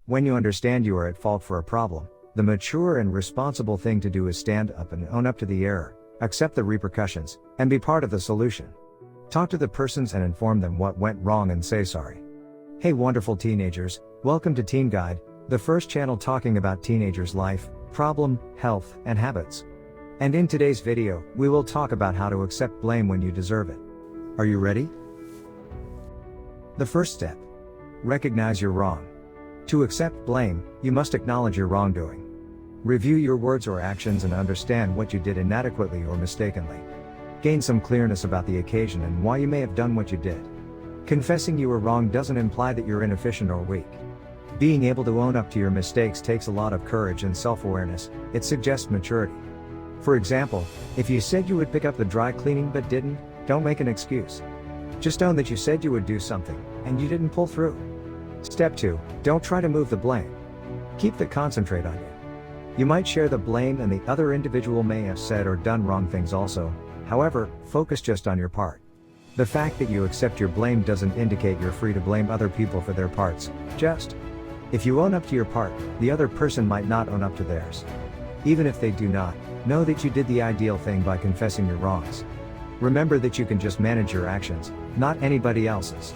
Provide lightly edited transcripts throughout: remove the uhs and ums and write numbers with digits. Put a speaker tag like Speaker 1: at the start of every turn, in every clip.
Speaker 1: When you understand you are at fault for a problem, the mature and responsible thing to do is stand up and own up to the error, accept the repercussions, and be part of the solution. Talk to the persons and inform them what went wrong and say sorry. Hey wonderful teenagers, welcome to Teen Guide, the first channel talking about teenagers' life, problem, health, and habits. And in today's video, we will talk about how to accept blame when you deserve it. Are you ready? The first step. Recognize you're wrong. To accept blame, you must acknowledge your wrongdoing. Review your words or actions and understand what you did inadequately or mistakenly. Gain some clearness about the occasion and why you may have done what you did. Confessing you were wrong doesn't imply that you're inefficient or weak. Being able to own up to your mistakes takes a lot of courage and self-awareness. It suggests maturity. For example, if you said you would pick up the dry cleaning but didn't, don't make an excuse. Just own that you said you would do something, and you didn't pull through. Step 2, don't try to move the blame. Keep the concentrate on you. You might share the blame and the other individual may have said or done wrong things also, however, focus just on your part. The fact that you accept your blame doesn't indicate you're free to blame other people for their parts, if you own up to your part, the other person might not own up to theirs. Even if they do not, know that you did the ideal thing by confessing your wrongs. Remember that you can just manage your actions, not anybody else's.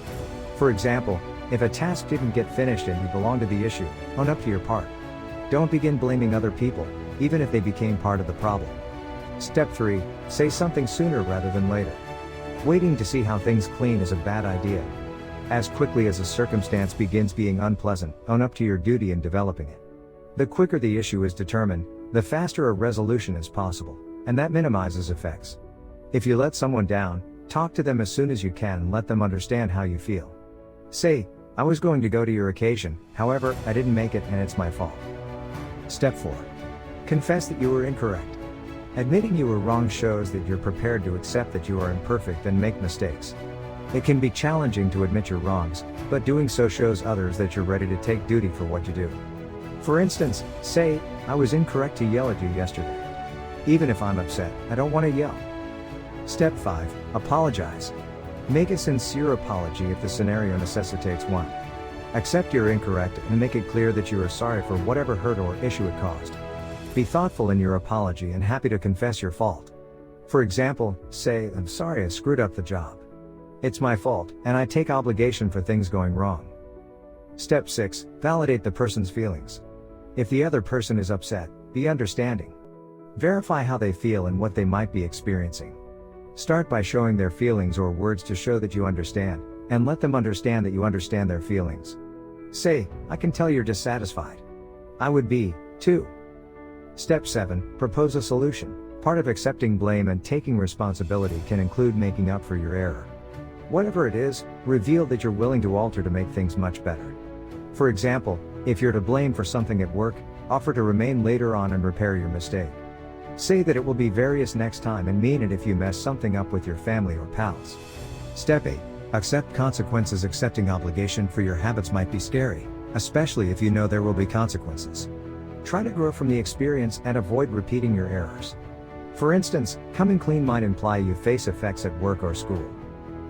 Speaker 1: For example, if a task didn't get finished and you belong to the issue, own up to your part. Don't begin blaming other people, even if they became part of the problem. Step 3, say something sooner rather than later. Waiting to see how things clean is a bad idea. As quickly as a circumstance begins being unpleasant, own up to your duty in developing it. The quicker the issue is determined, the faster a resolution is possible, and that minimizes effects. If you let someone down, talk to them as soon as you can and let them understand how you feel. Say, I was going to go to your occasion, however, I didn't make it and it's my fault. Step 4. Confess that you were incorrect. Admitting you were wrong shows that you're prepared to accept that you are imperfect and make mistakes. It can be challenging to admit your wrongs, but doing so shows others that you're ready to take duty for what you do. For instance, say, I was incorrect to yell at you yesterday. Even if I'm upset, I don't want to yell. Step 5, apologize. Make a sincere apology if the scenario necessitates one. Accept you're incorrect and make it clear that you are sorry for whatever hurt or issue it caused. Be thoughtful in your apology and happy to confess your fault. For example, say, I'm sorry I screwed up the job. It's my fault, and I take obligation for things going wrong. Step 6, validate the person's feelings. If the other person is upset, be understanding. Verify how they feel and what they might be experiencing. Start by showing their feelings or words to show that you understand, and let them understand that you understand their feelings. Say, I can tell you're dissatisfied. I would be, too. Step 7, propose a solution. Part of accepting blame and taking responsibility can include making up for your error. Whatever it is, reveal that you're willing to alter to make things much better. For example, if you're to blame for something at work, offer to remain later on and repair your mistake. Say that it will be various next time and mean it if you mess something up with your family or pals. Step 8, accept consequences. Accepting obligation for your habits might be scary, especially if you know there will be consequences. Try to grow from the experience and avoid repeating your errors. For instance, coming clean might imply you face effects at work or school.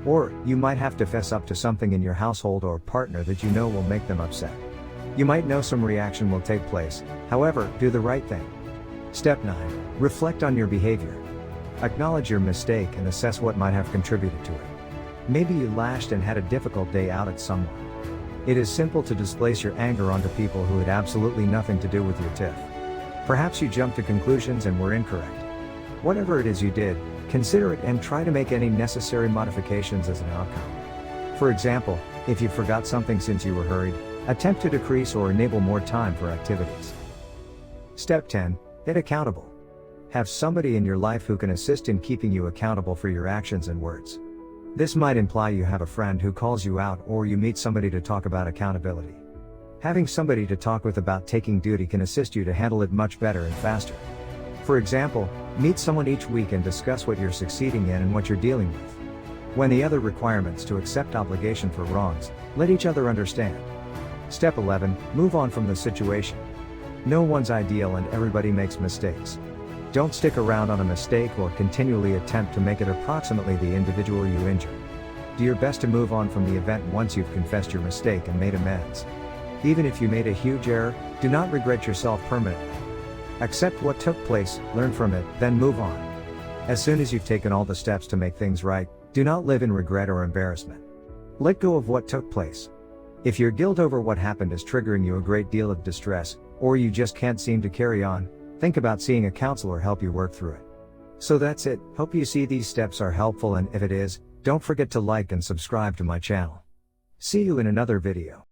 Speaker 1: Or, you might have to fess up to something in your household or partner that you know will make them upset. You might know some reaction will take place, however, do the right thing. Step 9, reflect on your behavior. Acknowledge your mistake and assess what might have contributed to it. Maybe you lashed and had a difficult day out at someone. It is simple to displace your anger onto people who had absolutely nothing to do with your tiff. Perhaps you jumped to conclusions and were incorrect. Whatever it is you did, consider it and try to make any necessary modifications as an outcome. For example, if you forgot something since you were hurried, attempt to decrease or enable more time for activities. Step 10, get accountable. Have somebody in your life who can assist in keeping you accountable for your actions and words. This might imply you have a friend who calls you out or you meet somebody to talk about accountability. Having somebody to talk with about taking duty can assist you to handle it much better and faster. For example, meet someone each week and discuss what you're succeeding in and what you're dealing with. When the other requirements to accept obligation for wrongs, let each other understand. Step 11, move on from the situation. No one's ideal and everybody makes mistakes. Don't stick around on a mistake or continually attempt to make it approximately the individual you injured. Do your best to move on from the event once you've confessed your mistake and made amends. Even if you made a huge error, do not regret yourself permanently. Accept what took place, learn from it, then move on. As soon as you've taken all the steps to make things right, do not live in regret or embarrassment. Let go of what took place. If your guilt over what happened is triggering you a great deal of distress, or you just can't seem to carry on, think about seeing a counselor help you work through it. So that's it, hope you see these steps are helpful, and if it is, don't forget to like and subscribe to my channel. See you in another video.